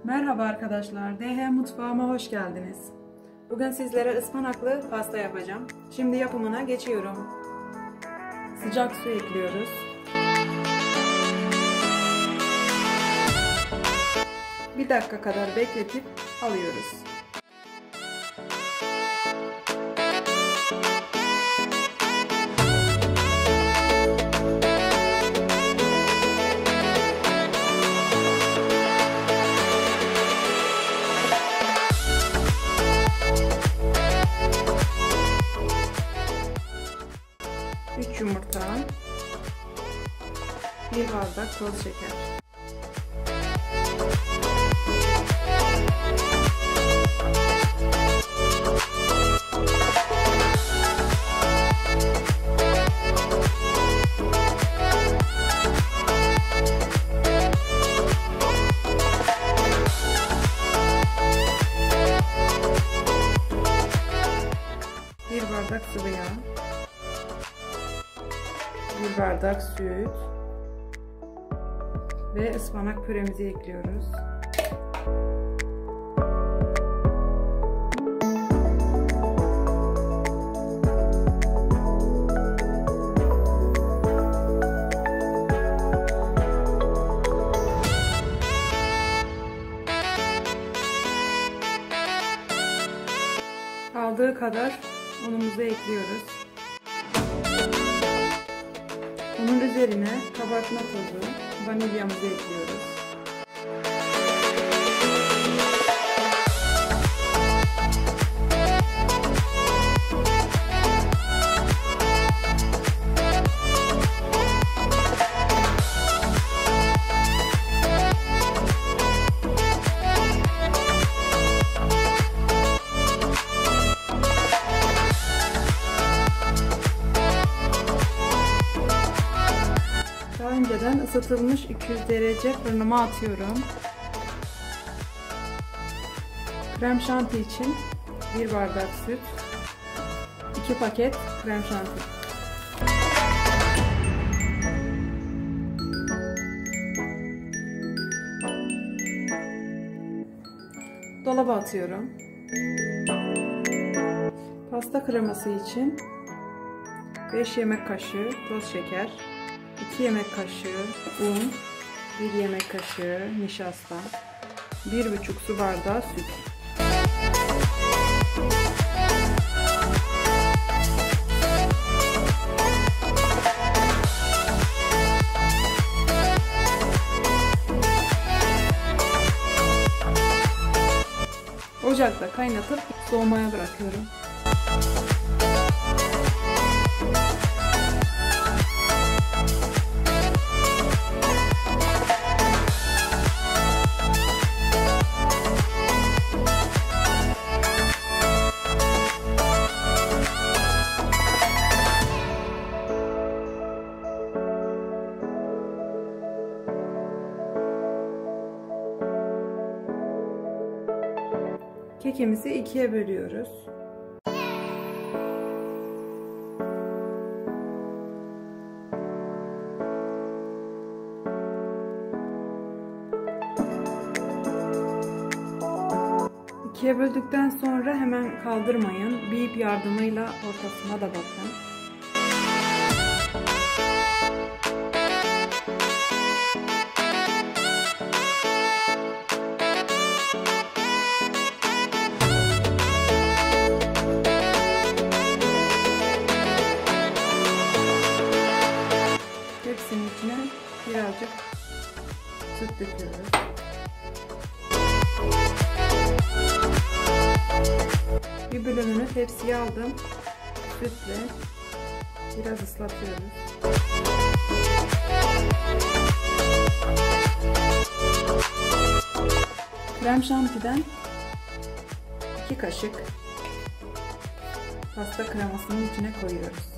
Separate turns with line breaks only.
Merhaba arkadaşlar, DH mutfağıma hoş geldiniz. Bugün sizlere ıspanaklı pasta yapacağım. Şimdi yapımına geçiyorum. Sıcak su ekliyoruz. Bir dakika kadar bekletip alıyoruz. Üç yumurta, bir bardak toz şeker. Bir bardak sıvı yağ. Bir bardak süt ve ıspanak püremizi ekliyoruz. Aldığı kadar unumuzu ekliyoruz. Bunun üzerine kabartma tozu, vanilyamızı ekliyoruz. Önceden ısıtılmış 200 derece fırınıma atıyorum. Krem şanti için 1 bardak süt, 2 paket krem şanti. Dolaba atıyorum. Pasta kreması için 5 yemek kaşığı toz şeker, 2 yemek kaşığı un, 1 yemek kaşığı nişasta, 1,5 su bardağı süt. Ocakta kaynatıp soğumaya bırakıyorum. Kekimizi ikiye bölüyoruz. İkiye böldükten sonra hemen kaldırmayın. Bir ip yardımıyla ortasına da bakın. Hepsinin içine birazcık süt döküyoruz. Bir bölümünü tepsiye aldım. Sütle biraz ıslatıyoruz. Krem şantiden 2 kaşık pasta kremasının içine koyuyoruz.